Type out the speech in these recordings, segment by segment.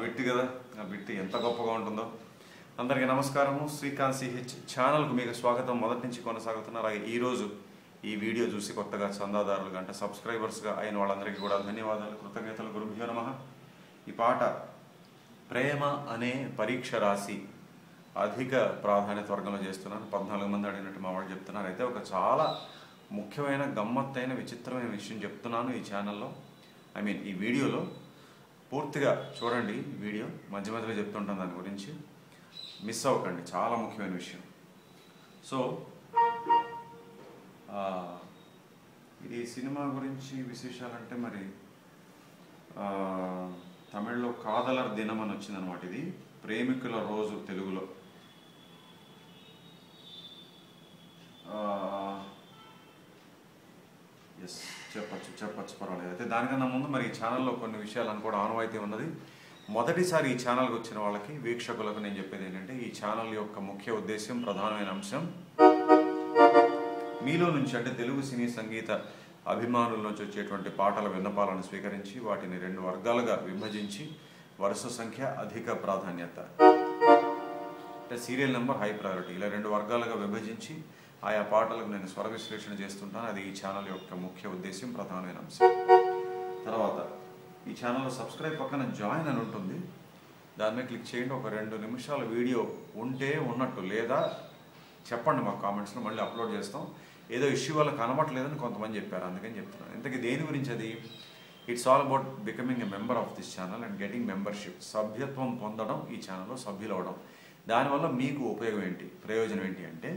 Bit కదా, ఆ bit ఎంత గొప్పగా ఉంటుందో. అందరికీ నమస్కారము. శ్రీకాంత్ సిహెచ్ ఛానల్కు మీకు స్వాగతం. మొదటి నుంచి కొనసాగుతున్న అలాగే ఈరోజు ఈ వీడియో చూసి కొత్తగా చందాదారులుగా అంటే సబ్స్క్రైబర్స్గా అయిన వాళ్ళందరికీ కూడా ధన్యవాదాలు, కృతజ్ఞతలు. గురుభ్యో నమః. ఈ పాట ప్రేమ అనే పరీక్ష రాసి అధిక ప్రాధాన్యత వర్గంలో చేస్తున్నాను. 14 మంది అడిగినట్టు మా వాళ్ళు చెప్తున్నారు. అయితే ఒక చాలా ముఖ్యమైన గమ్మత్తైన విచిత్రమైన విషయం చెప్తున్నాను ఈ ఛానల్లో, ఈ వీడియోలో. పూర్తిగా చూడండి వీడియో, మధ్య మధ్యలో చెప్తుంటాను దాని గురించి, మిస్ అవ్వకండి. చాలా ముఖ్యమైన విషయం. సో ఇది సినిమా గురించి విశేషాలంటే మరి తమిళ్లో కాదలర్ దినం అని వచ్చిందనమాట. ఇది ప్రేమికుల రోజు తెలుగులో. ఎస్, చెప్పచ్చు పర్వాలేదు. అయితే దానికన్నా ముందు మరి ఈ ఛానల్లో కొన్ని విషయాలను కూడా ఆనవాయితీ ఉన్నది. మొదటిసారి ఈ ఛానల్కి వచ్చిన వాళ్ళకి, వీక్షకులకు నేను చెప్పేది ఏంటంటే, ఈ ఛానల్ యొక్క ముఖ్య ఉద్దేశం, ప్రధానమైన అంశం మీలో నుంచి అంటే తెలుగు సినీ సంగీత అభిమానుల నుంచి వచ్చేటువంటి పాటల విన్నపాలను స్వీకరించి వాటిని 2 వర్గాలుగా విభజించి వరుస సంఖ్య, అధిక ప్రాధాన్యత అంటే సీరియల్ నెంబర్, హై ప్రయారిటీ, ఇలా 2 వర్గాలుగా విభజించి ఆయా పాటలకు నేను స్వర విశ్లేషణ చేస్తుంటాను. అది ఈ ఛానల్ యొక్క ముఖ్య ఉద్దేశం, ప్రధానమైన అంశం. తర్వాత ఈ ఛానల్లో సబ్స్క్రైబ్ పక్కన జాయిన్ అని ఉంటుంది, దాని మీద క్లిక్ చేయండి. ఒక 2 నిమిషాల వీడియో ఉంటే ఉన్నట్టు, లేదా చెప్పండి మాకు కామెంట్స్లో, మళ్ళీ అప్లోడ్ చేస్తాం. ఏదో ఇష్యూ వల్ల కనబడలేదని కొంతమంది చెప్పారు, అందుకని చెప్తున్నాను. ఇంతకీ దేని గురించి అది? It's all about becoming a member of this channel and getting membership. సభ్యత్వం పొందడం, ఈ ఛానల్లో సభ్యులు అవడం. దానివల్ల మీకు ఉపయోగం ఏంటి, ప్రయోజనం ఏంటి అంటే,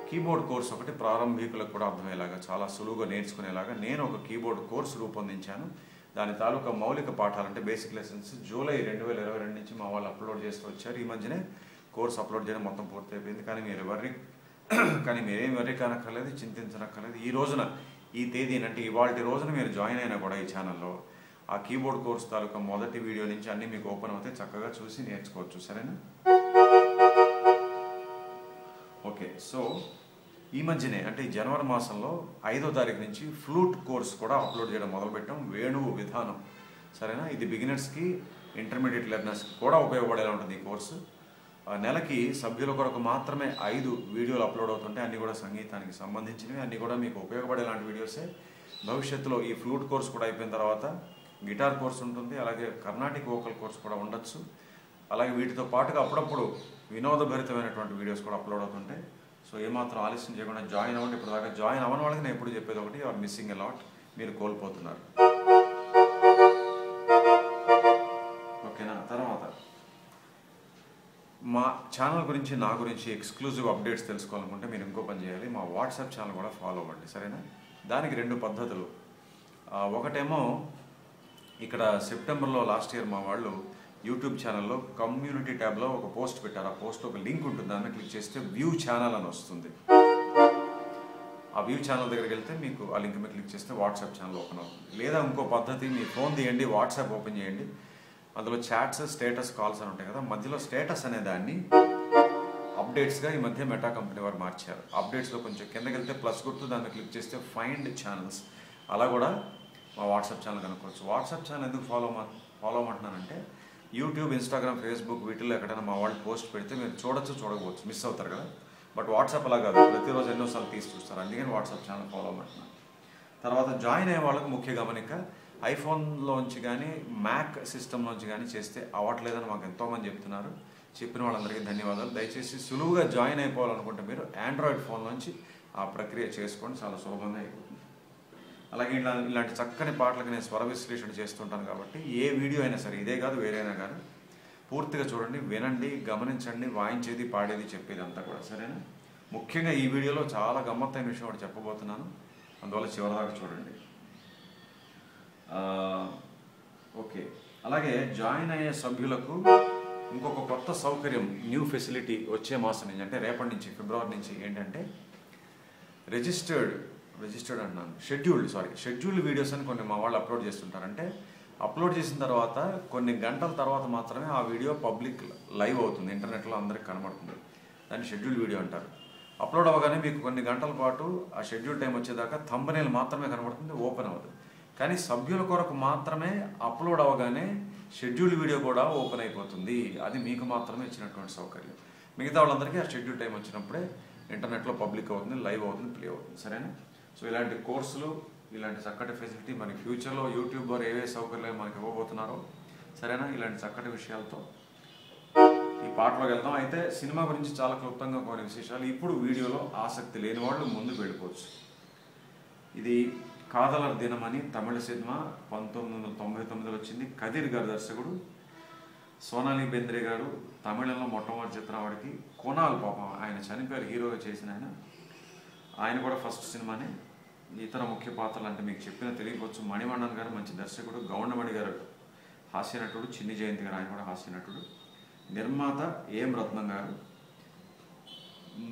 కీబోర్డ్ కోర్స్ ఒకటి ప్రారంభికులకు కూడా అర్థమయ్యేలాగా, చాలా సులువుగా నేర్చుకునేలాగా నేను ఒక కీబోర్డ్ కోర్సు రూపొందించాను. దాని తాలూకా మౌలిక పాఠాలు అంటే బేసిక్ లెసన్స్ జూలై 2022 నుంచి మా వాళ్ళు అప్లోడ్ చేస్తూ వచ్చారు. ఈ మధ్యనే కోర్స్ అప్లోడ్ చేయడం మొత్తం పూర్తయిపోయింది. కానీ మీరేం వర్రీ కానక్కర్లేదు, చింతించనక్కర్లేదు. ఈ రోజున, ఈ తేదీ అంటే ఇవాళ రోజున మీరు జాయిన్ అయినా కూడా ఈ ఛానల్లో ఆ కీబోర్డ్ కోర్స్ తాలూకా మొదటి వీడియో నుంచి అన్నీ మీకు ఓపెన్ అవుతాయి, చక్కగా చూసి నేర్చుకోవచ్చు. సరేనా? ఓకే. సో ఈ మధ్యనే అంటే ఈ జనవరి మాసంలో 5వ తారీఖు నుంచి ఫ్లూట్ కోర్స్ కూడా అప్లోడ్ చేయడం మొదలుపెట్టాం. వేణువు విధానం. సరేనా? ఇది బిగినర్స్కి, ఇంటర్మీడియట్ లెర్నర్స్కి కూడా ఉపయోగపడేలా ఉంటుంది ఈ కోర్సు. నెలకి సభ్యుల కొరకు మాత్రమే 5 వీడియోలు అప్లోడ్ అవుతుంటాయి. అన్నీ కూడా సంగీతానికి సంబంధించినవి, అన్నీ కూడా మీకు ఉపయోగపడేలాంటి వీడియోసే. భవిష్యత్తులో ఈ ఫ్లూట్ కోర్స్ కూడా అయిపోయిన తర్వాత గిటార్ కోర్స్ ఉంటుంది, అలాగే కర్ణాటిక్ వోకల్ కోర్స్ కూడా ఉండొచ్చు. అలాగే వీటితో పాటుగా అప్పుడప్పుడు వినోదభరితమైనటువంటి వీడియోస్ కూడా అప్లోడ్ అవుతుంటాయి. సో ఏమాత్రం ఆలస్యం చేయకుండా జాయిన్ అవ్వండి. ఇప్పుడు దాకా జాయిన్ అవ్వని వాళ్ళకి నేను ఎప్పుడు చెప్పేది ఒకటి, ఆర్ మిస్సింగ్ ఎ లాట్, మీరు కోల్పోతున్నారు. ఓకేనా? తర్వాత మా ఛానల్ గురించి, నా గురించి ఎక్స్క్లూజివ్ అప్డేట్స్ తెలుసుకోవాలనుకుంటే మీరు ఇంకో పని చేయాలి, మా వాట్సాప్ ఛానల్ కూడా ఫాలో అవ్వండి. సరేనా? దానికి 2 పద్ధతులు. ఒకటేమో ఇక్కడ సెప్టెంబర్లో లాస్ట్ ఇయర్ మా వాళ్ళు యూట్యూబ్ ఛానల్లో కమ్యూనిటీ ట్యాబ్లో ఒక పోస్ట్ పెట్టారు. ఆ పోస్ట్లో ఒక లింక్ ఉంటుంది, దాన్ని క్లిక్ చేస్తే వ్యూ ఛానల్ అని వస్తుంది. ఆ వ్యూ ఛానల్ దగ్గరికి వెళ్తే మీకు ఆ లింక్ మీద క్లిక్ చేస్తే వాట్సాప్ ఛానల్ ఓపెన్ అవుతుంది. లేదా ఇంకో పద్ధతి, మీ ఫోన్ తీయండి, వాట్సాప్ ఓపెన్ చేయండి. అందులో చాట్స్, స్టేటస్, కాల్స్ అని ఉంటాయి కదా. మధ్యలో స్టేటస్ అనే దాన్ని అప్డేట్స్గా ఈ మధ్య మెటా కంపెనీ వారు మార్చారు. అప్డేట్స్లో కొంచెం కిందకి వెళ్తే ప్లస్ గుర్తు, దాన్ని క్లిక్ చేస్తే ఫైండ్ ఛానల్స్, అలా కూడా మా వాట్సాప్ ఛానల్ కనుక్కోవచ్చు. వాట్సాప్ ఛానల్ ఎందుకు ఫాలో అవ్వమంటున్నానంటే, యూట్యూబ్, ఇన్స్టాగ్రామ్, ఫేస్బుక్ వీటిల్లో ఎక్కడైనా మా వాళ్ళు పోస్ట్ పెడితే మీరు చూడొచ్చు, చూడకపోవచ్చు, మిస్ అవుతారు కదా. బట్ వాట్సాప్ అలా కాదు, ప్రతిరోజు ఎన్నోసార్లు తీసి చూస్తారు. అందుకని వాట్సాప్ ఛానల్ ఫాలో అవ్వమంటున్నాను. తర్వాత జాయిన్ అయ్యే వాళ్ళకు ముఖ్య గమనిక, ఐఫోన్లోంచి కానీ మ్యాక్ సిస్టమ్లోంచి కానీ చేస్తే అవ్వట్లేదని మాకు ఎంతోమంది చెప్తున్నారు. చెప్పిన వాళ్ళందరికీ ధన్యవాదాలు. దయచేసి సులువుగా జాయిన్ అయిపోవాలనుకుంటే మీరు ఆండ్రాయిడ్ ఫోన్లోంచి ఆ ప్రక్రియ చేసుకోండి, చాలా సులభంగా అయిపోతుంది. అలాగే ఇలాంటి చక్కని పాటలకు నేను స్వర విశ్లేషణ చేస్తుంటాను కాబట్టి ఏ వీడియో అయినా సరే, ఇదే కాదు వేరేనా కానీ పూర్తిగా చూడండి, వినండి, గమనించండి. వాయించేది, పాడేది, చెప్పేది అంతా కూడా. సరేనా? ముఖ్యంగా ఈ వీడియోలో చాలా గమ్మత్తైన విషయం ఒకటి చెప్పబోతున్నాను, అందువల్ల చివరిదాకా చూడండి. ఓకే. అలాగే జాయిన్ అయ్యే సభ్యులకు ఇంకొక కొత్త సౌకర్యం, న్యూ ఫెసిలిటీ వచ్చే మాసం నుంచి అంటే రేపటి నుంచి, ఫిబ్రవరి నుంచి ఏంటంటే, షెడ్యూల్డ్ వీడియోస్ అని కొన్ని మా వాళ్ళు అప్లోడ్ చేస్తుంటారు. అంటే అప్లోడ్ చేసిన తర్వాత కొన్ని గంటల తర్వాత మాత్రమే ఆ వీడియో పబ్లిక్ లైవ్ అవుతుంది, ఇంటర్నెట్లో అందరికి కనబడుతుంది. దాన్ని షెడ్యూల్డ్ వీడియో అంటారు. అప్లోడ్ అవ్వగానే మీకు కొన్ని గంటల పాటు ఆ షెడ్యూల్ టైం వచ్చేదాకా థంబ్నెయిల్ మాత్రమే కనబడుతుంది, ఓపెన్ అవుతుంది. కానీ సభ్యుల కొరకు మాత్రమే అప్లోడ్ అవ్వగానే షెడ్యూల్ వీడియో కూడా ఓపెన్ అయిపోతుంది. అది మీకు మాత్రమే ఇచ్చినటువంటి సౌకర్యం. మిగతా వాళ్ళందరికీ ఆ షెడ్యూల్ టైం వచ్చినప్పుడే ఇంటర్నెట్లో పబ్లిక్ అవుతుంది, లైవ్ అవుతుంది, ప్లే అవుతుంది. సరేనా? సో ఇలాంటి కోర్సులు, ఇలాంటి చక్కటి ఫెసిలిటీ మనకి ఫ్యూచర్లో యూట్యూబ్ వారు ఏవే సౌకర్యాలు మనకి ఇవ్వబోతున్నారో, సరేనా, ఇలాంటి చక్కటి విషయాలతో ఈ పాటలోకి వెళ్దాం. అయితే సినిమా గురించి చాలా క్లుప్తంగా కొన్ని విశేషాలు. ఇప్పుడు వీడియోలో ఆసక్తి లేని వాళ్ళు ముందుకు వెళ్ళిపోవచ్చు. ఇది కాదలర్ దినం అని తమిళ సినిమా 1999లో వచ్చింది. కదిర్ గారు దర్శకుడు, సోనాలి బెంద్రే గారు తమిళంలో మొట్టమొదటి చిత్రం వాడికి. కొనాల్ పాపం ఆయన చనిపోయారు, హీరోగా చేసిన ఆయన కూడా ఫస్ట్ సినిమానే. ఇతర ముఖ్య పాత్రలు అంటే మీకు చెప్పిన తెలియవచ్చు. మణివണ്ണన్ గారు మంచి దర్శకుడు, గౌండమణి గారు హాస్యనటుడు, చిన్ని జయంతి గారు ఆయన కూడా హాస్యనటుడు, నిర్మాత ఏం రత్నం గారు,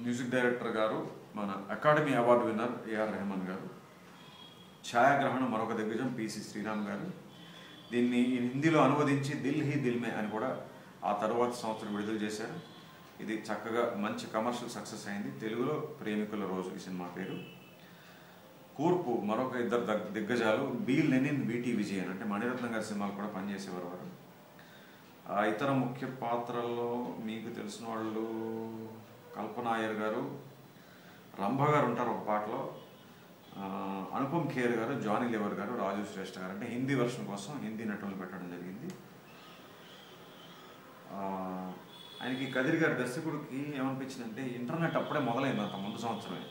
మ్యూజిక్ డైరెక్టర్ గారు మన academy award winner AR Rahman గారు, ఛాయాగ్రహణం మరొక దిగ్గజం పిసి శ్రీరామ్ గారు. దీన్ని హిందీలో అనువదించి దిల్ హీ దిల్ మే అని కూడా ఆ తరువాత సంవత్సరం విడుదల చేశారు. ఇది చక్కగా మంచి కమర్షియల్ సక్సెస్ అయింది. తెలుగులో ప్రేమికుల రోజు ఈ సినిమా పేరు. కూర్పు మరొక ఇద్దరు దిగ్గజాలు, బి లెనిన్, విటి విజయన్ అంటే మణిరత్నం గారి సినిమాలు కూడా పనిచేసేవారు వారు. ఇతర ముఖ్య పాత్రల్లో మీకు తెలిసిన వాళ్ళు కల్పన అయ్యర్ గారు, రంభ గారు ఉంటారు ఒక పాటలో, అనుపమ్ ఖేర్ గారు, జానీ లివర్ గారు, రాజు శ్రేష్ఠ గారు. అంటే హిందీ వెర్షన్ కోసం హిందీ నటులు పెట్టడం జరిగింది. ఆయనకి కదిరి గారి దర్శకుడికి ఏమనిపించిందంటే ఇంటర్నెట్ అప్పుడే మొదలైంది అంత ముందు సంవత్సరమే.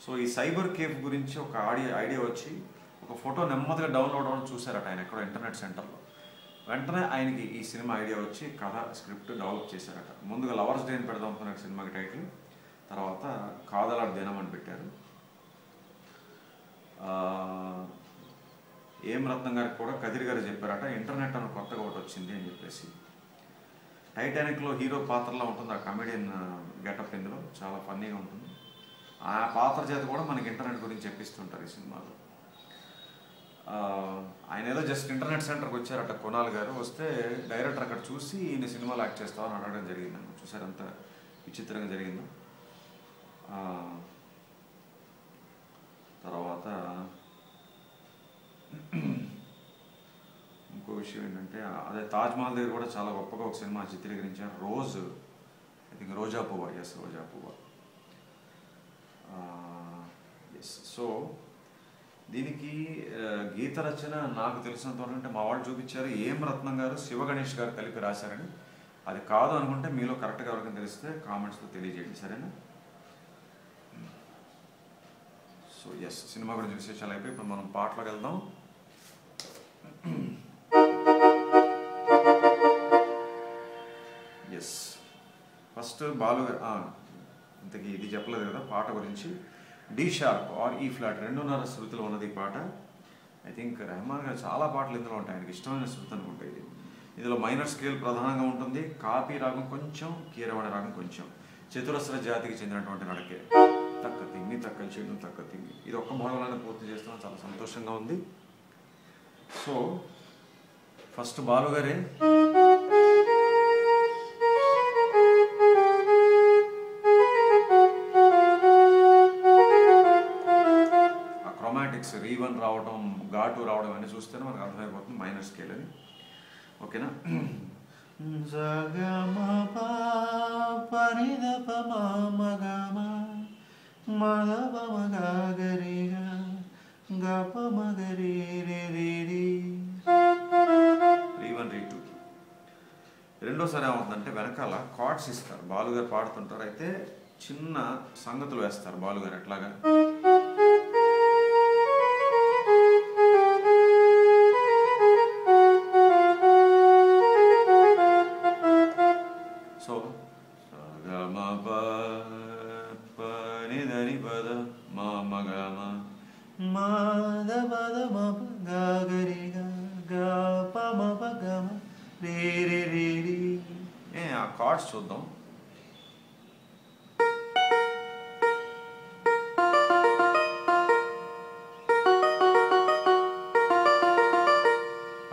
సో ఈ సైబర్ కేఫ్ గురించి ఒక ఐడియా వచ్చి ఒక ఫోటో నెమ్మదిగా డౌన్లోడ్ అవ్వడం చూశారట ఆయన ఎక్కడో ఇంటర్నెట్ సెంటర్లో. వెంటనే ఆయనకి ఈ సినిమా ఐడియా వచ్చి కథ స్క్రిప్ట్ డెవలప్ చేశారట. ముందుగా లవర్స్ డే అని పెడదాం అనుకున్న సినిమాకి టైటిల్, తర్వాత కాదలర్ దినం అని పెట్టారు. ఏం రత్నం గారికి కూడా కదిరి గారు చెప్పారట ఇంటర్నెట్ అని కొత్తగా ఒకటి వచ్చింది అని చెప్పేసి. టైటానిక్లో హీరో పాత్రలో ఉంటుంది ఆ కమెడియన్ గెటప్, ఇందులో చాలా ఫన్నీగా ఉంటుంది. ఆ పాత్ర చేత కూడా మనకి ఇంటర్నెట్ గురించి చెప్పిస్తుంటారు ఈ సినిమాలో. ఆయన ఏదో జస్ట్ ఇంటర్నెట్ సెంటర్కి వచ్చారట కొనాల్ గారు. వస్తే డైరెక్టర్ అక్కడ చూసి ఈయన సినిమాలో యాక్ట్ చేస్తామని అడగడం జరిగిందన్న. చూసారు అంత విచిత్రంగా జరిగిందో. తర్వాత ఇంకో విషయం ఏంటంటే అదే తాజ్మహల్ దగ్గర కూడా చాలా గొప్పగా ఒక సినిమా చిత్రీకరించారు, రోజ్, ఐ థింక్ రోజా పువ్వ, ఎస్ రోజా పువ్వ. ఎస్. సో దీనికి గీత రచన నాకు తెలిసినంత వరకు అంటే మా వాళ్ళు చూపించారు ఏం రత్నం గారు, శివ గణేష్ గారు కలిపి రాశారని. అది కాదు అనుకుంటే మీలో కరెక్ట్గా ఎవరికైనా తెలిస్తే కామెంట్స్లో తెలియజేయండి, సరేనా? సో ఎస్, సినిమా గురించి విశేషాలు అయిపోయి ఇప్పుడు మనం పాటలోకి వెళ్దాం. ఎస్, ఫస్ట్ బాలు ఇంతకీ ఇది చెప్పలేదు కదా పాట గురించి. డి షార్ప్ ఆర్ ఈ ఫ్లాట్ 2.5 శృతులు ఉన్నది ఈ పాట. ఐ థింక్ రెహమాన్ గారు చాలా పాటలు ఇందులో ఉంటాయి, ఆయనకి ఇష్టమైన శృతి అనుకుంటా ఇది. ఇందులో మైనర్ స్కేల్ ప్రధానంగా ఉంటుంది, కాపీ రాగం కొంచెం, కీరవాణి రాగం కొంచెం. చతురస్ర జాతికి చెందినటువంటి నడకే, తక్క తిమ్మి తక్కలు చేయడం తక్క తిమ్మి. ఇది ఒక్క భాగంలోనే పూర్తి చేస్తాం, చాలా సంతోషంగా ఉంది. సో ఫస్ట్ బాలుగారే రీవన్ రావడం, ఘాటు రావడం అని చూస్తేనే మనకు అర్థమైపోతుంది మైనర్ స్కేల్ అని. ఓకేనా? రీవన్ రీ2. రెండోసారి ఏమవుతుందంటే వెనకాల కార్డ్స్ ఇస్తారు, బాలుగారు పాడుతుంటారు. అయితే చిన్న సంగతులు వేస్తారు బాలుగారు. ఎట్లాగా కార్డ్స్ చూద్దాం.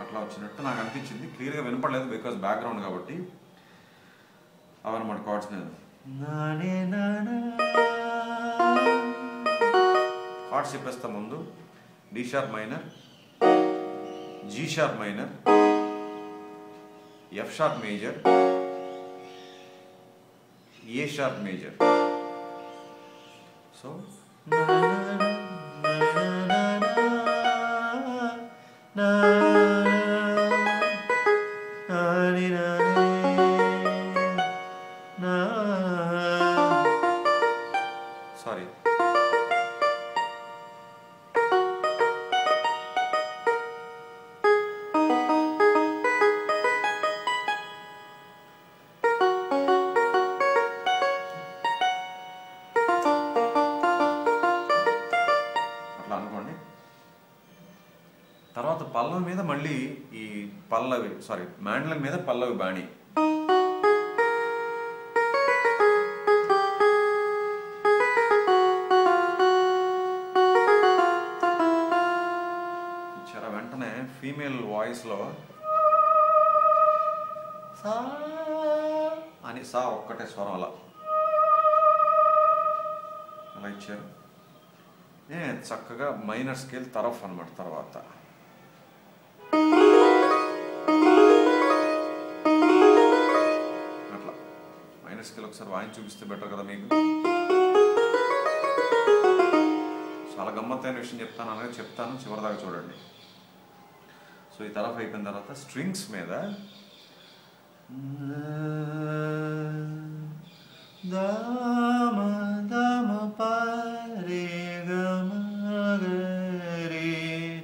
అట్లా వచ్చినట్టు నాకు అనిపించింది, క్లియర్గా వినపడలేదు బికాస్ బ్యాక్గ్రౌండ్ కాబట్టి. అవన్నమాట కార్డ్స్. కార్డ్స్ చెప్పేస్తా ముందు. D sharp minor, G sharp minor, F sharp major, A sharp major. So sorry. అట్లా అనుకోండి. తర్వాత పల్లవి మీద మళ్ళీ ఈ పల్లవి మ్యాండలిన్ మీద పల్లవి బాణి. వెంటనే ఫీమేల్ వాయిస్లో సా అని సా ఒక్కటే స్వరం అలా ఇచ్చారు. చక్కగా మైనర్ స్కేల్ తరఫ్ అనమాట. తర్వాత అట్లా మైనర్ స్కేల్ ఒకసారి వాయిన్ చూపిస్తే బెటర్ కదా మీకు. చాలా గమ్మత్తైన విషయం చెప్తాను అనేది చెప్తాను, చివరిదాకా చూడండి. సో ఈ తరఫ్ అయిపోయిన తర్వాత స్ట్రింగ్స్ మీద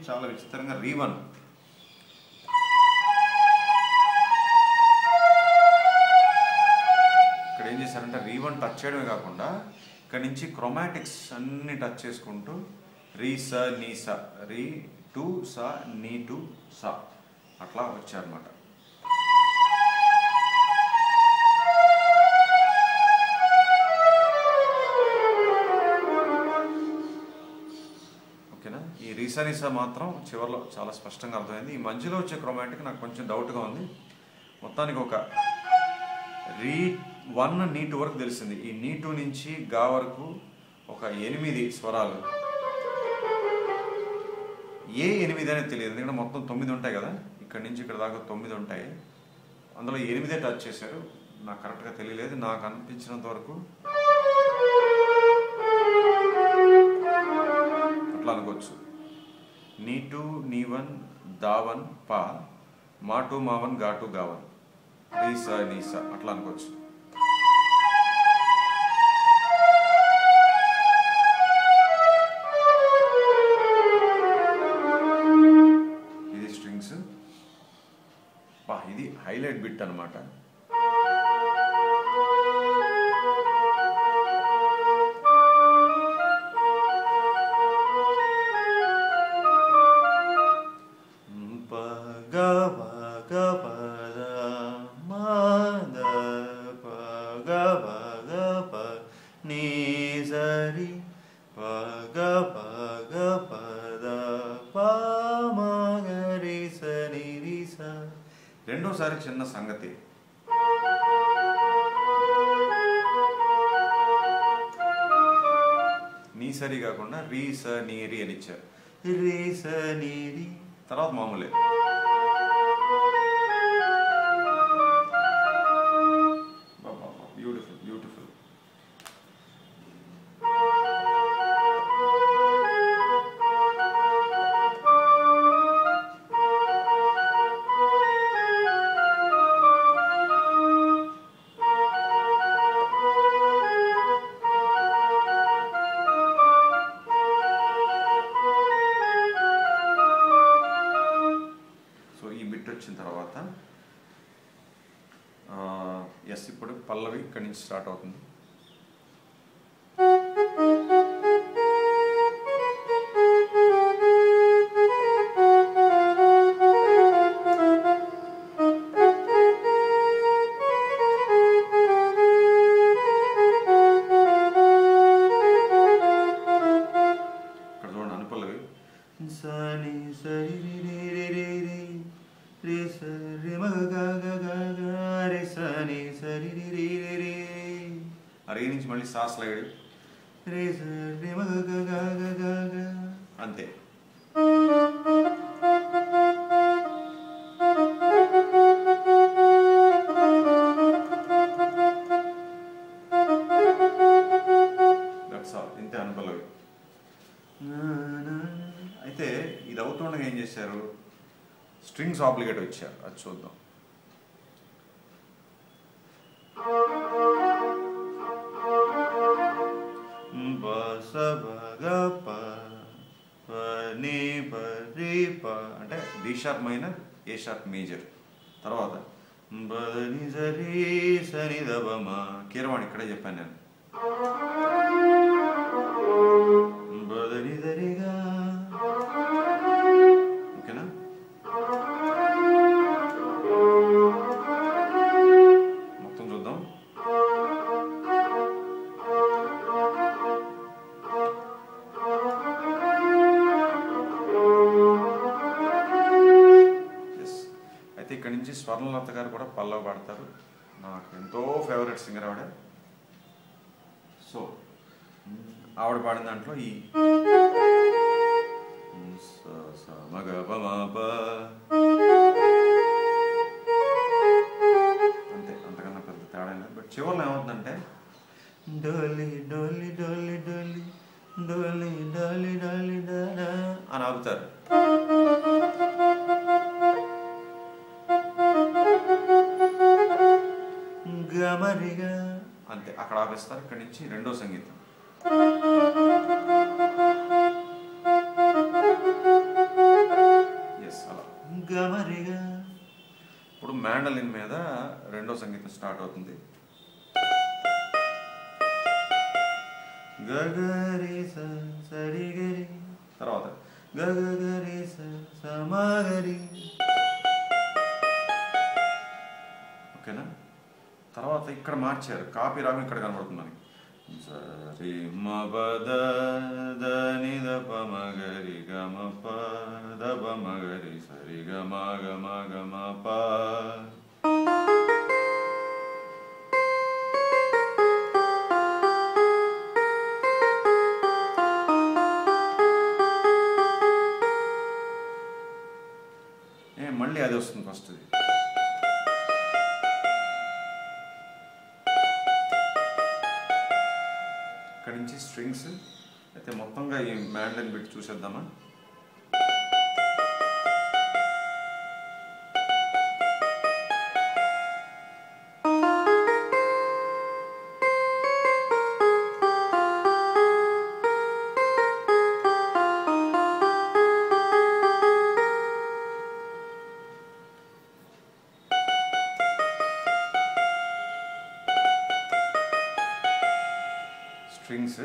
చాలా విచిత్రంగా రీవన్. ఇక్కడ ఏం చేశారంటే రీవన్ టచ్ చేయడమే కాకుండా ఇక్కడ నుంచి క్రోమాటిక్స్ అన్ని టచ్ చేసుకుంటూ రీ స నీ స, రీ టు స నీ టు స అట్లా వచ్చారన్నమాట. ఓకేనా. ఈ రీసా నీసా మాత్రం చివరిలో చాలా స్పష్టంగా అర్థమైంది. ఈ మధ్యలో వచ్చే క్రోమాటిక్ నాకు కొంచెం డౌట్గా ఉంది. మొత్తానికి ఒక రీ 1 నీ 2 వరకు తెలిసింది. ఈ నీ 2 నుంచి గా వరకు ఒక 8 స్వరాలు. ఏ 8 అనేది తెలియదు, ఎందుకంటే మొత్తం 9 ఉంటాయి కదా. ఇక్కడ నుంచి ఇక్కడ దాకా 9 ఉంటాయి. అందులో 8 టచ్ చేశారు. నాకు కరెక్ట్గా తెలియలేదు. నాకు అనిపించినంత వరకు అట్లా అనుకోవచ్చు. నీ 2 నీ 1 దా 1 పా, మా 2 మా 1 గా 2 గా 1 రీసా నీసా అట్లా అనుకోవచ్చు. ఇది స్ట్రింగ్స్. ఇది హైలైట్ బిట్ అన్నమాట. రెండోసారి చిన్న సంగతి. నీ సరి కాకుండా రీ స నీ రి అని ఇచ్చారు. రీ స నీ రి తర్వాత మామూలే. Beautiful beautiful. వచ్చిన తర్వాత ఇప్పుడు పల్లవి ఇక్కడి నుంచి స్టార్ట్ అవుతుంది. ఇక్కడ చూడండి అనుపల్లవి సని సరి రి రి రి రి రి సరి మ గ గ గ గ రి సని సరి రి రి రి రి. ఆ రి నుంచి మళ్ళీ సా స్లైడ్ రి సరి మ గ గ గ గ గ అంతే. జరుగుతుండగా ఏం చేశారు, స్ట్రింగ్స్ ఆబ్లిగేట్ వచ్చారు. అది చూద్దాం. అంటే D sharp minor, A sharp major. తర్వాత బదని సరి సని దబమ, కీరవాణి ఇక్కడే చెప్పాను నేను. బదని సరిగా, ఓకేనా. మొత్తం చూద్దాం. అయితే ఇక్కడి నుంచి స్వర్ణలత గారు కూడా పల్లవి పాడతారు. నాకు ఎంతో ఫేవరెట్ సింగర్ ఆవిడ. సో ఆవిడ పాడిన దాంట్లో ఈ మగ అంతే, అంతకన్నా పెద్ద తేడా లేదు. బట్ చివరిలో ఏమవుతుందంటే డోలి డోలి డోలి డోలి డోలి డోలి డోలి డా అని ఆగుతారు. గమరిగా అంతే, అక్కడ ఆపేస్తారు. ఇక్కడి నుంచి రెండో సంగీతం. ఎస్, అలా గమరిగా. ఇప్పుడు మ్యాండలిన్ మీద రెండో సంగీతం స్టార్ట్ అవుతుంది. గగరి సరిగరి, తర్వాత గగరి సమగరి, ఓకేనా. తర్వాత ఇక్కడ మార్చారు, కాపీ రాగం ఇక్కడ కనబడుతుంది మనకి. సరి మబద దని దప మగరి గమ ప దప మగరి సరి గమ గమ గమ ప. మళ్ళీ అది వస్తుంది ఫస్ట్. ఇక్కడి నుంచి స్ట్రింగ్స్. అయితే మొత్తంగా ఈ మ్యాండలిన్ బిట్ చూసేద్దామా. స్ట్రింగ్స్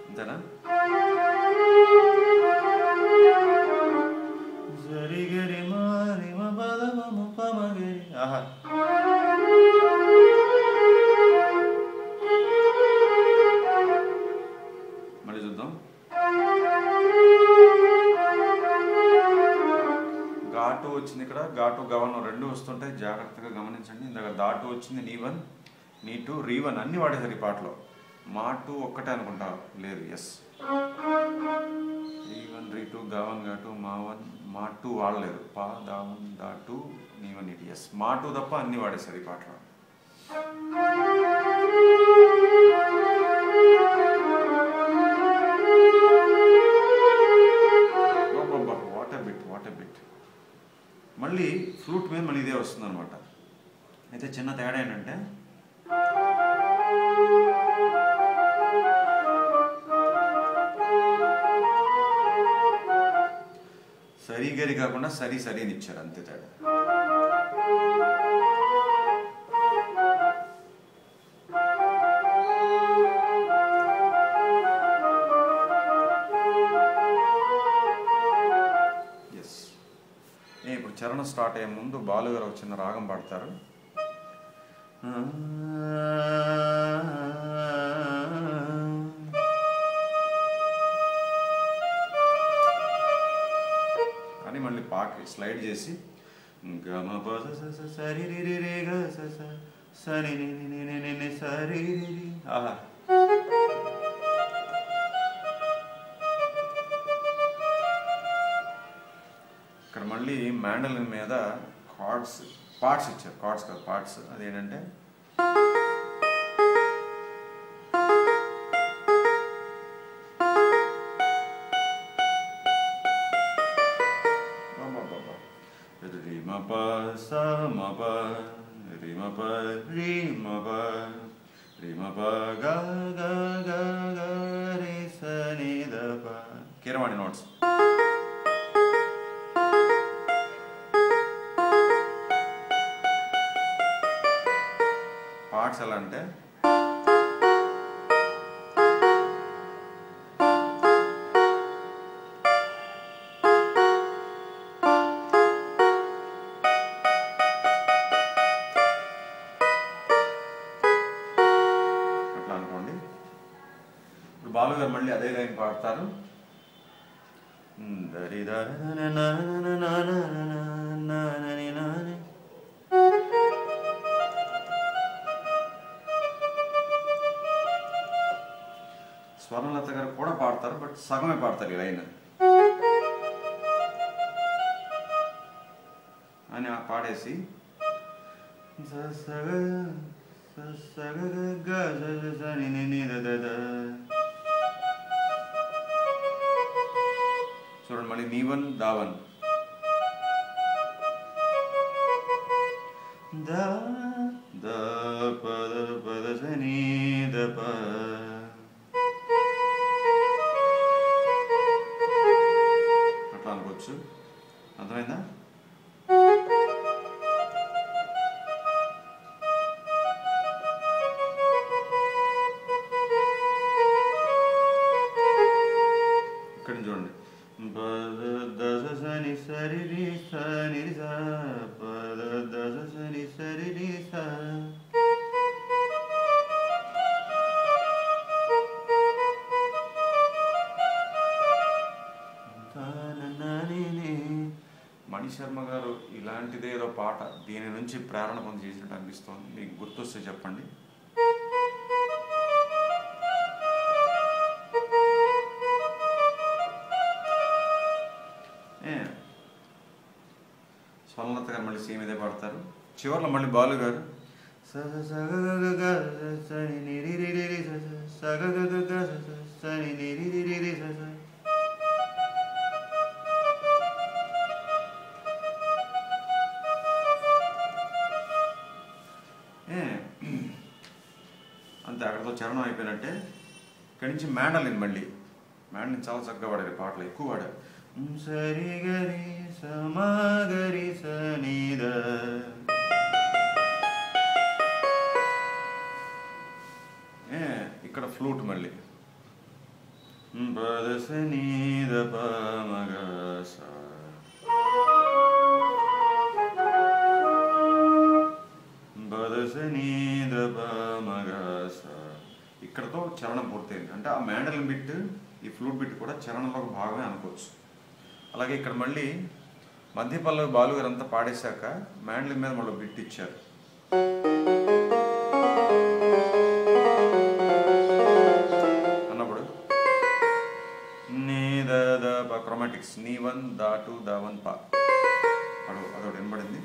అంతేనా. సరిగరి మారి మగరి. ఆహా, మళ్ళీ చూద్దాం. ఘాటు వచ్చింది ఇక్కడ, ఘాటు గవనం రెండు వస్తుంటాయి, జాగ్రత్తగా గమనించండి. ఇందాక ధాటు వచ్చింది, నీ వన్ నీ టూ రీ వన్ అన్ని వాడేసారు ఈ పాటలో. మా టూ ఒక్కటే అనుకుంటా, లేదు. ఎస్, రీ వన్ రీ టూ గవన్ ఘాటు మా వన్ మా టూ వాడలేదు. పా దా వన్ దా టూ నీ వన్ ఇటు. ఎస్, మా టూ తప్ప అన్ని వాడేసారు ఈ పాటలో. What a bit. మళ్ళీ ఫ్లూట్ మీద మళ్ళీ ఇదే వస్తుంది అనమాట. అయితే చిన్న తేడా ఏంటంటే సరి గరి కాకుండా సరి సరిని ఇచ్చారు, అంతే తేడా. ఇప్పుడు చరణం స్టార్ట్ అయ్యే ముందు బాలు గారు చిన్న రాగం పాడతారు. అని మళ్ళీ పాకి స్లైడ్ చేసి గమ సరి రి రే గ సరి సరి. ఆహా, ఇక్కడ మళ్ళీ మ్యాండలిన్ మీద కార్డ్స్ పార్ట్స్ ఇచ్చారు, కార్డ్స్ కాదు పార్ట్స్. అదేంటంటే రిమ ప స మ ప రిమ ప రిమ ప రిమ ప గ గ గ గ రి స ని ద ప. కీరవాణి నోట్స్. పార్ట్స్ ఎలా అంటే అట్లా అనుకోండి. ఇప్పుడు బాలు గారు మళ్ళీ అదే లైన్ పాడతారు. స్వర్ణలత గారు కూడా పాడతారు, బట్ సగమే పాడతారు ఈ లైన్ అని పాడేసి చూడండి. మళ్ళీ నీవన్ దావన్ ద ద పద పద సని ద ప. అట్లా అనుకోవచ్చు. అర్థమైందా? ఇక్కడ చూడండి. పద దశ సని సరి రి స ని రి స పద దశ సని సరి రి స. మణిశర్మ గారు ఇలాంటిదే ఏదో పాట దీని నుంచి ప్రేరణ పొంది చేసినట్టు అనిపిస్తోంది. మీకు గుర్తొస్తే చెప్పండి. స్వర్ణలత గారు మళ్ళీ సేమ్ ఇదే పాడతారు. చివరిలో మళ్ళీ బాలు గారు అంతే, అక్కడితో చరణం అయిపోయినట్టే. ఇక్కడి నుంచి మ్యాండలిన్ మళ్ళీ మ్యాండలిన్ చాలా చక్కగా పాడారు, పాటలు ఎక్కువ పాడారు. సరి గరి సమగరి సనిద. ఇక్కడ ఫ్లూట్ మళ్ళీ పద సనీద పమగ స. పద సనీద పమగ స. ఇక్కడతో చరణం పూర్తయింది. అంటే ఆ మ్యాండలిన్ బిట్ ఈ ఫ్లూట్ బిట్ కూడా చరణంలో ఒక భాగమే అనుకోవచ్చు. అలాగే ఇక్కడ మళ్ళీ మధ్య పల్లవి బాలు గారు అంతా పాడేశాక మ్యాండలిన్ మీద మళ్ళీ బిట్ ఇచ్చారు. అన్నప్పుడు నీ ద క్రోమాటిక్స్ నీ వన్ దా టూ దా వన్ పా అదొకటి వినబడింది.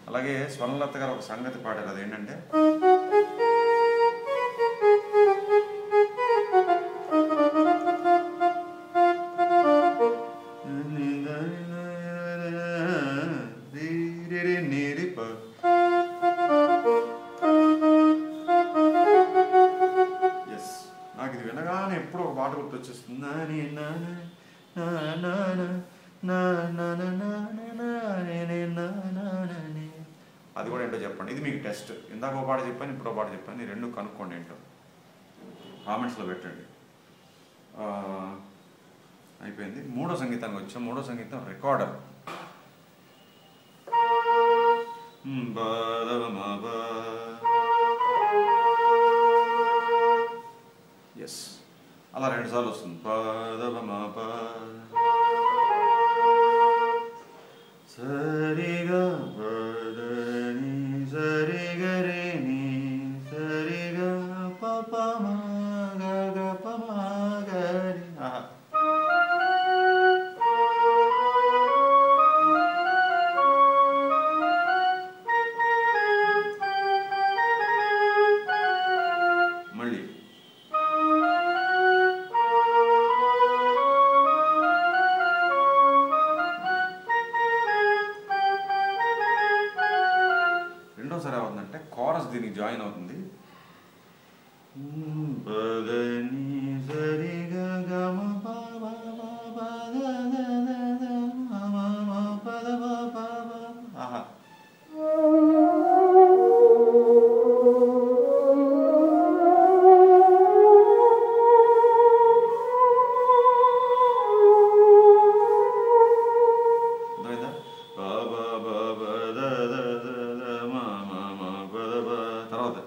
అలాగే స్వర్ణలత గారు ఒక సంగతి పాడారు. అదేంటంటే నాకు ఇది వినగానే ఎప్పుడో ఒక పాట గుర్తొచ్చేస్తుంది. అది కూడా ఏంటో చెప్పండి. ఇది మీకు టెస్ట్. ఇందాక ఒక పాట చెప్పాను, ఇప్పుడు ఒక పాట చెప్పాను. ఈ రెండు కనుక్కోండి ఏంటో కామెంట్స్లో పెట్టండి. అయిపోయింది. మూడో సంగీతానికి వచ్చాం. మూడో సంగీతం రికార్డర్. ఎస్, అలా 2 సార్లు వస్తుంది. సరిగా పదని సరిగా రే ని సరిగా పపమా గగ పమా గరి. తప్పనిసరి అవుతుందంటే కోరస్ దీనికి జాయిన్ అవుతుంది. ఆహా, తర్వాత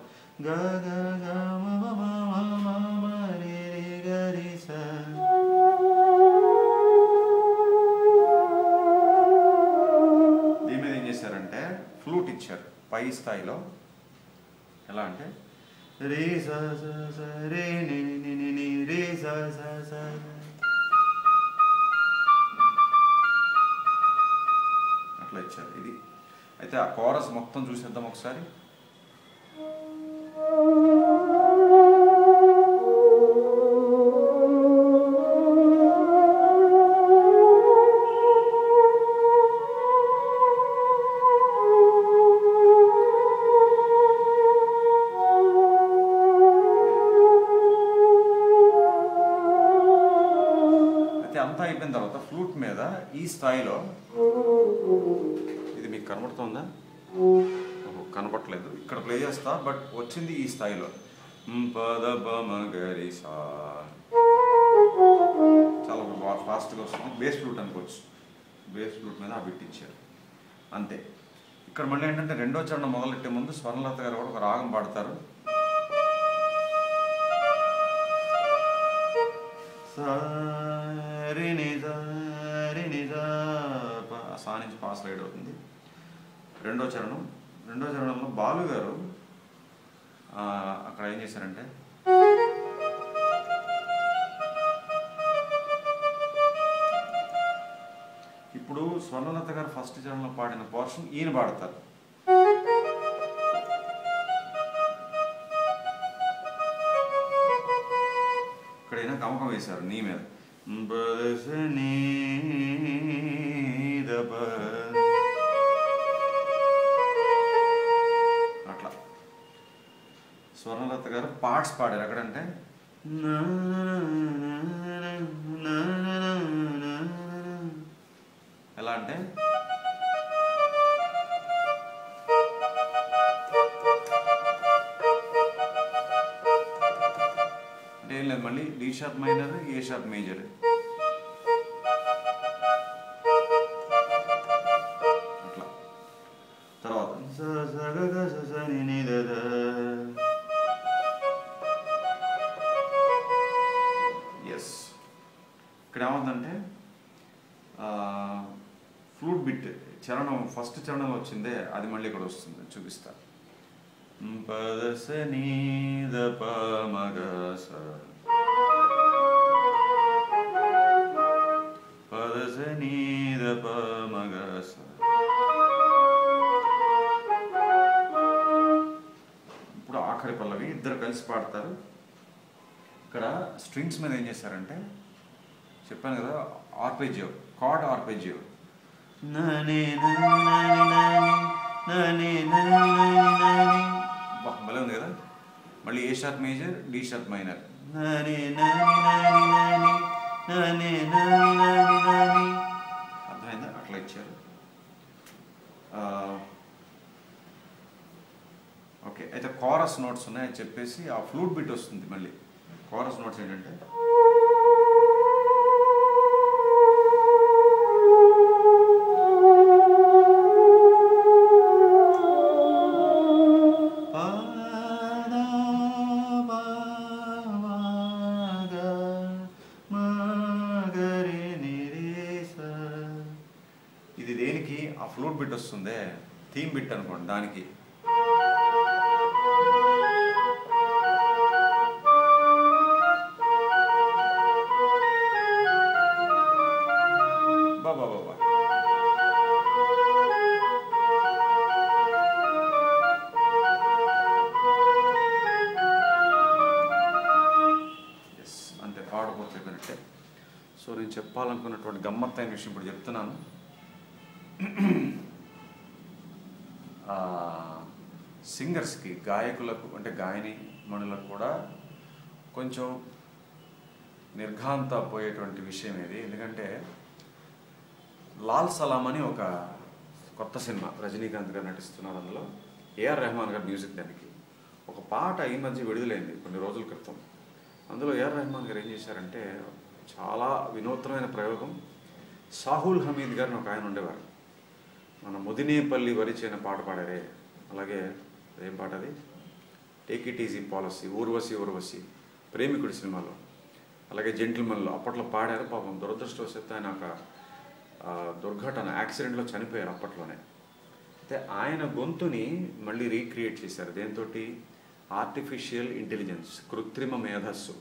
దీని మీద ఏం చేశారంటే ఫ్లూట్ ఇచ్చారు పై స్థాయిలో. ఎలా అంటే రే సా సా సా రే ని ని ని ని రే సా సా సా అట్లా ఇచ్చారు. ఇది అయితే ఆ కోరస్ మొత్తం చూసేద్దాం ఒకసారి. అంతా అయిపోయిన తర్వాత ఫ్లూట్ మీద ఈ స్థాయిలో, ఇది మీకు కనబడుతుందా? కనపడలేదు, ఇక్కడ ప్లే చేస్తా, బట్ వచ్చింది ఈ స్థాయిలో. చాలా ఫాస్ట్గా వస్తుంది. బేస్ ఫ్లూట్ అనుకోవచ్చు. బేస్ ఫ్లూట్ మీద ఆ బిట్ ఇచ్చారు అంతే. ఇక్కడ మళ్ళీ ఏంటంటే రెండో చరణం మొదలెట్టే ముందు స్వర్ణలత గారు కూడా ఒక రాగం పాడతారు. సా నుంచి పాస్ రైడ్ అవుతుంది. రెండో చరణంలో బాలు గారు అక్కడ ఏం చేశారంటే ఇప్పుడు స్వర్ణలత గారు ఫస్ట్ చరణంలో పాడిన పోర్షన్ ఈయన పాడతారు. ఇక్కడ ఈయన గమకం వేశారు నీ మీద. అట్లా స్వర్ణలత గారు పార్ట్స్ పాడారు. ఎక్కడంటే ఎలా అంటే ఏం లేదు, మళ్ళీ D sharp minor, A sharp major. అట్లా తర్వాత ఎస్, ఇక్కడ ఏమవుతుందంటే ఫ్లూట్ బిట్ చరణం ఫస్ట్ చరణంలో వచ్చిందే అది మళ్ళీ ఇక్కడ వస్తుంది, చూపిస్తా. పదస నీద పమగస పదస నీద పమగస. ఇప్పుడు ఆఖరి పల్లవి ఇద్దరు కలిసి పాడతారు. ఇక్కడ స్ట్రింగ్స్ మీద ఏం చేశారంటే చెప్పాను కదా, ఆర్పెజియో, కార్డ్ ఆర్పెజియో. భలే ఉంది కదా. మళ్ళీ A sharp major, D sharp minor. అర్థమైందా? అట్లా ఇచ్చారు. ఓకే, అయితే కోరస్ నోట్స్ ఉన్నాయని చెప్పేసి ఆ ఫ్లూట్ బిట్ వస్తుంది. మళ్ళీ కోరస్ నోట్స్ ఏంటంటే ఇది దేనికి ఆ ఫ్లూట్ బిట్ వస్తుందే, థీమ్ బిట్ అనుకోండి, దానికి. బాబా బాబా ఎస్, అంతే, పాడబోతున్నట్టే. సో నేను చెప్పాలనుకున్నటువంటి గమ్మత్తైన విషయం ఇప్పుడు చెప్తున్నాను. సింగర్స్కి, గాయకులకు అంటే గాయని మణులకు కూడా కొంచెం నిర్ఘాంత పోయేటువంటి విషయం ఇది. ఎందుకంటే లాల్ సలాం అని ఒక కొత్త సినిమా రజనీకాంత్ గారు నటిస్తున్నారు. అందులో ఏఆర్ రెహమాన్ గారు మ్యూజిక్. దానికి ఒక పాట ఈ మధ్య విడుదలైంది కొన్ని రోజుల క్రితం. అందులో ఏఆర్ రెహమాన్ గారు ఏం చేశారంటే చాలా వినూత్నమైన ప్రయోగం. సాహుల్ హమీద్ గారిని ఒక ఆయన ఉండేవారు. మన ముదినేపల్లి వరిచేన పాట పాడారే, అలాగే ఏం పాట అది, take it easy policy, Urvashi ప్రేమికుడి సినిమాలో, అలాగే జెంటిల్మెన్లో అప్పట్లో పాడారు. పాపం దురదృష్టవశాత్తు ఆయన ఒక దుర్ఘటన యాక్సిడెంట్లో చనిపోయారు అప్పట్లోనే. అయితే ఆయన గొంతుని మళ్ళీ రీక్రియేట్ చేశారు. దేంతో? ఆర్టిఫిషియల్ ఇంటెలిజెన్స్, కృత్రిమ మేధస్సు.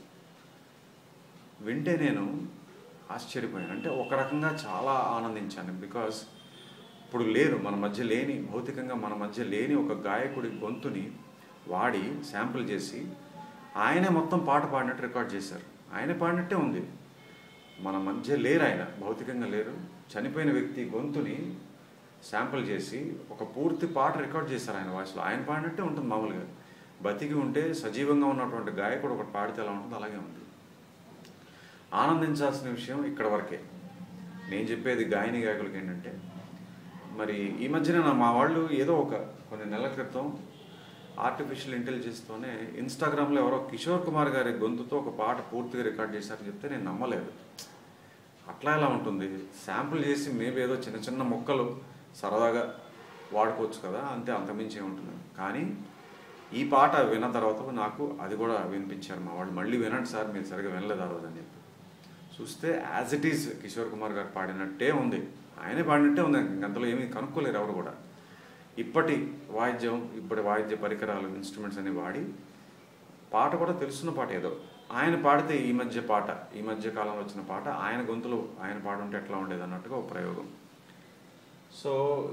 వింటే నేను ఆశ్చర్యపోయాను. అంటే ఒక రకంగా చాలా ఆనందించాను. బికాజ్ ఇప్పుడు లేరు మన మధ్య లేని, భౌతికంగా మన మధ్య లేని ఒక గాయకుడి గొంతుని వాడి శాంపుల్ చేసి ఆయనే మొత్తం పాట పాడినట్టు రికార్డ్ చేశారు. ఆయన పాడినట్టే ఉంది. మన మధ్య లేరు, ఆయన భౌతికంగా లేరు. చనిపోయిన వ్యక్తి గొంతుని శాంపుల్ చేసి ఒక పూర్తి పాట రికార్డ్ చేశారు ఆయన వాయిస్లో. ఆయన పాడినట్టే ఉంటుంది మామూలుగా. బతికి ఉంటే సజీవంగా ఉన్నటువంటి గాయకుడు ఒకటి పాడితే ఎలా ఉంటుంది అలాగే ఉంది. ఆనందించాల్సిన విషయం ఇక్కడ వరకే. నేను చెప్పేది గాయని గాయకులకి ఏంటంటే, మరి ఈ మధ్యన మా వాళ్ళు ఏదో కొన్ని నెలల క్రితం ఆర్టిఫిషియల్ ఇంటెలిజెన్స్తోనే ఇన్స్టాగ్రామ్లో ఎవరో కిషోర్ కుమార్ గారి గొంతుతో ఒక పాట పూర్తిగా రికార్డ్ చేశారని చెప్తే నేను నమ్మలేదు. అట్లా ఎలా ఉంటుంది? శాంపుల్ చేసి మేబీ ఏదో చిన్న చిన్న మొక్కలు సరదాగా వాడుకోవచ్చు కదా, అంతే, అంతమించి ఉంటుంది. కానీ ఈ పాట విన్న తర్వాత నాకు అది కూడా వినిపించారు మా వాళ్ళు. మళ్ళీ వినండి సార్, మీరు సరిగా వినలేదు ఆ రోజు అని చెప్పి. చూస్తే as it is Kishore Kumar గారు పాడినట్టే ఉంది, ఆయనే పాడినట్టే ఉంది. అంతలో ఏమీ కనుక్కోలేరు ఎవరు కూడా. ఇప్పటి వాయిద్య పరికరాలు, ఇన్స్ట్రుమెంట్స్ అని వాడి పాట కూడా తెలుసున్న పాట ఏదో ఆయన పాడితే ఈ మధ్య కాలంలో వచ్చిన పాట ఆయన గొంతులో ఆయన పాడుంటే ఎట్లా ఉండేది అన్నట్టుగా ఒక ప్రయోగం. సో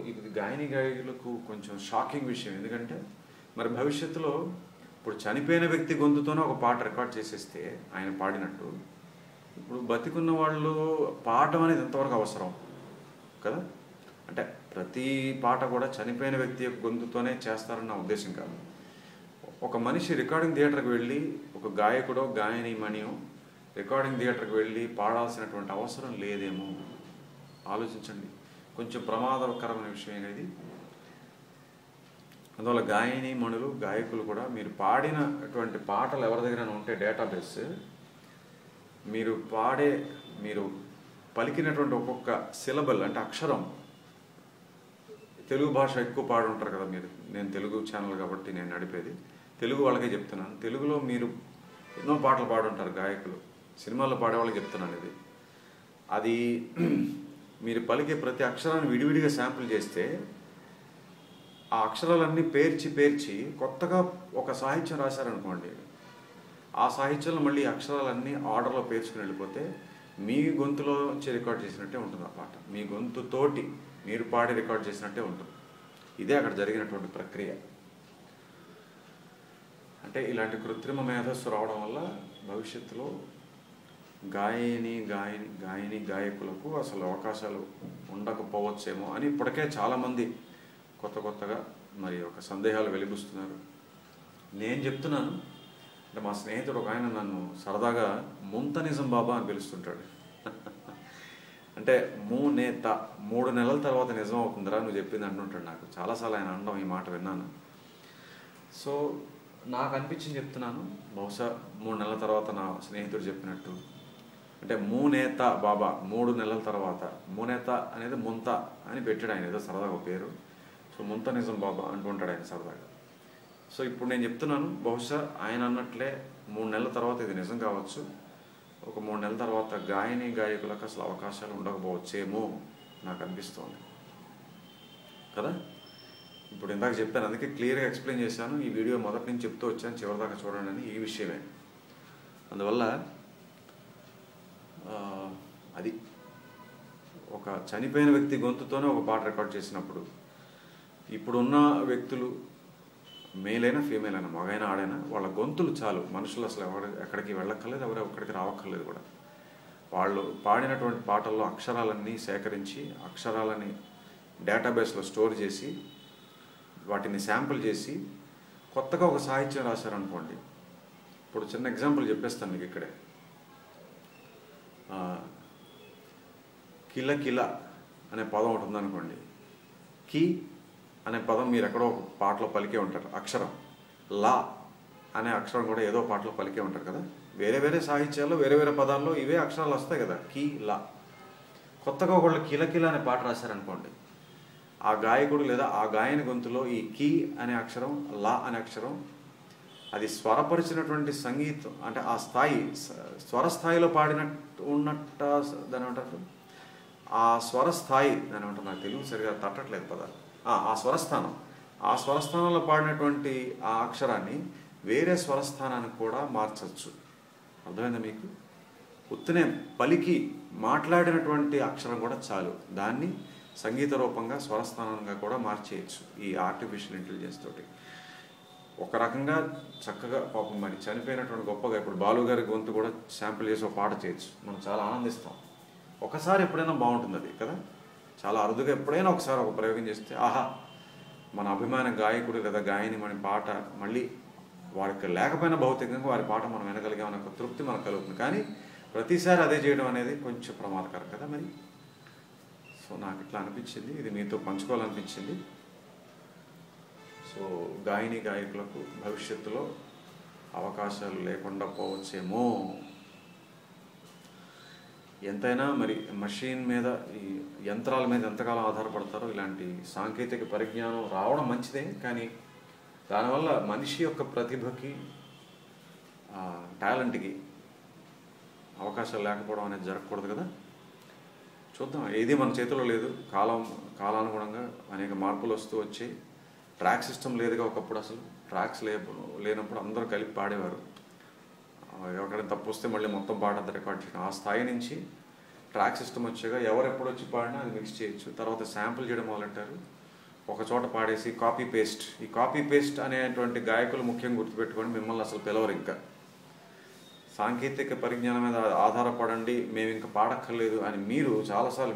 ఇది గాయని గాయకులకు కొంచెం షాకింగ్ విషయం. ఎందుకంటే మరి భవిష్యత్తులో ఇప్పుడు చనిపోయిన వ్యక్తి గొంతుతోనే ఒక పాట రికార్డ్ చేసేస్తే ఆయన పాడినట్టు, ఇప్పుడు బతికున్న వాళ్ళు పాడడం అనేది ఎంతవరకు అవసరం కదా? అంటే ప్రతి పాట కూడా చనిపోయిన వ్యక్తి యొక్క గొంతుతోనే చేస్తారన్న ఉద్దేశం కాదు. ఒక మనిషి రికార్డింగ్ థియేటర్కి వెళ్ళి, ఒక గాయకుడో గాయని మణియో రికార్డింగ్ థియేటర్కి వెళ్ళి పాడాల్సినటువంటి అవసరం లేదేమో ఆలోచించండి. కొంచెం ప్రమాదకరమైన విషయం ఇది. అందువల్ల గాయని మణులు, గాయకులు కూడా మీరు పాడినటువంటి పాటలు ఎవరి దగ్గర ఉంటే డేటాబేస్, మీరు పలికినటువంటి ఒక్కొక్క సిలబల్ అంటే అక్షరం, తెలుగు భాష ఎక్కువ పాడుంటారు కదా మీరు. నేను తెలుగు ఛానల్ కాబట్టి నేను నడిపేది తెలుగు వాళ్ళకే చెప్తున్నాను. తెలుగులో మీరు ఎన్నో పాటలు పాడుంటారు గాయకులు, సినిమాల్లో పాడేవాళ్ళకి చెప్తున్నాను ఇది. అది మీరు పలికే ప్రతి అక్షరాన్ని విడివిడిగా శాంపుల్ చేస్తే ఆ అక్షరాలన్నీ పేర్చి కొత్తగా ఒక సాహిత్యం రాశారనుకోండి, ఆ సాహిత్యంలో మళ్ళీ అక్షరాలన్నీ ఆర్డర్లో పేర్చుకుని వెళ్ళిపోతే మీ గొంతులో నుంచి రికార్డ్ చేసినట్టే ఉంటుంది ఆ పాట. మీ గొంతుతోటి మీరు పాడి రికార్డ్ చేసినట్టే ఉంటుంది. ఇదే అక్కడ జరిగినటువంటి ప్రక్రియ. అంటే ఇలాంటి కృత్రిమ మేధస్సు రావడం వల్ల భవిష్యత్తులో గాయని గాయకులకు అసలు అవకాశాలు ఉండకపోవచ్చేమో అని ఇప్పటికే చాలామంది కొత్తగా మరి ఒక సందేహాలు వెలిబుస్తున్నారు. నేను చెప్తున్నాను అంటే మా స్నేహితుడు ఒక ఆయన నన్ను సరదాగా ముంతనిజం బాబా అని పిలుస్తుంటాడు. అంటే నేత 3 నెలల తర్వాత నిజం అవుతుందిరా నువ్వు చెప్పింది అంటుంటాడు నాకు. చాలాసార్లు ఆయన అనడం ఈ మాట విన్నాను. సో నాకు అనిపించింది చెప్తున్నాను. బహుశా 3 నెలల తర్వాత నా స్నేహితుడు చెప్పినట్టు, అంటే నేత బాబా 3 నెలల తర్వాత, నేత అనేది ముంత అని పెట్టాడు ఆయన, ఏదో సరదాగా పేరు. సో ముంతనిజం బాబా అంటుంటాడు ఆయన సరదాగా. సో ఇప్పుడు నేను చెప్తున్నాను, బహుశా ఆయన అన్నట్లే 3 నెలల తర్వాత ఇది నిజం కావచ్చు. ఒక 3 నెలల తర్వాత గాయని గాయకులకు అసలు అవకాశాలు ఉండకపోవచ్చేమో నాకు అనిపిస్తోంది కదా. ఇప్పుడు ఇందాక చెప్పాను, అందుకే క్లియర్గా ఎక్స్ప్లెయిన్ చేశాను. ఈ వీడియో మొదటి నుంచి చెప్తూ వచ్చాను, చివరిదాకా చూడండి అని ఈ విషయమే. అందువల్ల అది ఒక చనిపోయిన వ్యక్తి గొంతుతోనే ఒక పాట రికార్డ్ చేసినప్పుడు ఇప్పుడున్న వ్యక్తులు మేలైనా ఫీమేల్ అయినా, మగైనా ఆడైనా, వాళ్ళ గొంతులు చాలు. మనుషులు అసలు ఎక్కడికి వెళ్ళక్కర్లేదు, ఎవరు ఎక్కడికి రావక్కర్లేదు కూడా. వాళ్ళు పాడినటువంటి పాటల్లో అక్షరాలన్నీ సేకరించి అక్షరాలని డేటాబేస్లో స్టోర్ చేసి వాటిని శాంపుల్ చేసి కొత్తగా ఒక సాహిత్యం రాశారనుకోండి, ఇప్పుడు చిన్న ఎగ్జాంపుల్ చెప్పేస్తాను మీకు ఇక్కడే. కిల అనే పదం ఒకటి ఉందనుకోండి. కి అనే పదం మీరు ఎక్కడో ఒక పాటలో పలికే ఉంటారు, అక్షరం. లా అనే అక్షరం కూడా ఏదో పాటలో పలికే ఉంటారు కదా. వేరే వేరే సాహిత్యాల్లో వేరే వేరే పదాల్లో ఇవే అక్షరాలు వస్తాయి కదా, కి లా. కొత్తగా ఒకళ్ళు కిల అనే పాట రాశారనుకోండి, ఆ గాయకుడు లేదా ఆ గాయని గొంతులో ఈ కి అనే అక్షరం, లా అనే అక్షరం, అది స్వరపరిచినటువంటి సంగీతం అంటే ఆ స్థాయి, స్వరస్థాయిలో పాడినట్టు ఉన్నట్టు దాని ఏమంటారు, ఆ స్వరస్థాయి దాని ఏమంటారు, నాకు తెలుగు సరిగా తట్టట్లేదు పదాలు. ఆ స్వరస్థానంలో పాడినటువంటి ఆ అక్షరాన్ని వేరే స్వరస్థానానికి కూడా మార్చచ్చు. అర్థమైందా మీకు? ఉత్తనే పలికి మాట్లాడినటువంటి అక్షరం కూడా చాలు, దాన్ని సంగీత రూపంగా స్వరస్థానంగా కూడా మార్చేయచ్చు ఈ ఆర్టిఫిషియల్ ఇంటెలిజెన్స్ తోటి. ఒక రకంగా చక్కగా పాపం మరి చనిపోయినటువంటి గొప్పగా ఇప్పుడు బాలు గారి గొంతు కూడా శాంపిల్ చేసి ఒక పాట చేయొచ్చు, మనం చాలా ఆనందిస్తాం. ఒకసారి ఎప్పుడైనా బాగుంటుంది అది కదా, చాలా అరుదుగా ఎప్పుడైనా ఒకసారి ఒక ప్రయోగం చేస్తే ఆహా, మన అభిమాన గాయకుడు లేదా గాయని మన పాట మళ్ళీ వారికి లేకపోయినా భౌతికంగా వారి పాట మనం వినగలిగామనే ఒక తృప్తి మనకు కలుగుతుంది. కానీ ప్రతిసారి అదే చేయడం అనేది కొంచెం ప్రమాదకరం కదా మరి. సో నాకు ఇట్లా అనిపించింది, ఇది మీతో పంచుకోవాలనిపించింది. సో గాయని గాయకులకు భవిష్యత్తులో అవకాశాలు లేకుండా పోవచ్చేమో. ఎంతైనా మరి మషిన్ మీద, ఈ యంత్రాల మీద ఎంతకాలం ఆధారపడతారో. ఇలాంటి సాంకేతిక పరిజ్ఞానం రావడం మంచిదే, కానీ దానివల్ల మనిషి యొక్క ప్రతిభకి, టాలెంట్కి అవకాశాలు లేకపోవడం అనేది జరగకూడదు కదా. చూద్దాం, ఏది మన చేతిలో లేదు. కాలానుగుణంగా అనేక మార్పులు వస్తూ వచ్చాయి. ట్రాక్ సిస్టమ్ లేదుగా ఒకప్పుడు, అసలు ట్రాక్స్ లేనప్పుడు అందరూ కలిపి పాడేవారు. ఎవరికైనా తప్పు వస్తే మళ్ళీ మొత్తం పాట అంతా రికార్డ్ చేయడం. ఆ స్థాయి నుంచి ట్రాక్ సిస్టమ్ వచ్చాక ఎవరు ఎప్పుడు వచ్చి పాడినా అది మిక్స్ చేయొచ్చు. తర్వాత శాంపుల్ చేయడం మొదలెట్టారు, ఒక చోట పాడేసి కాపీ పేస్ట్. ఈ కాపీ పేస్ట్ అనేటువంటి గాయకులు ముఖ్యంగా గుర్తుపెట్టుకొని మిమ్మల్ని అసలు పిలవరు. ఇంకా సాంకేతిక పరిజ్ఞానం మీద ఆధారపడండి, మేము ఇంకా పాడక్కర్లేదు అని మీరు చాలాసార్లు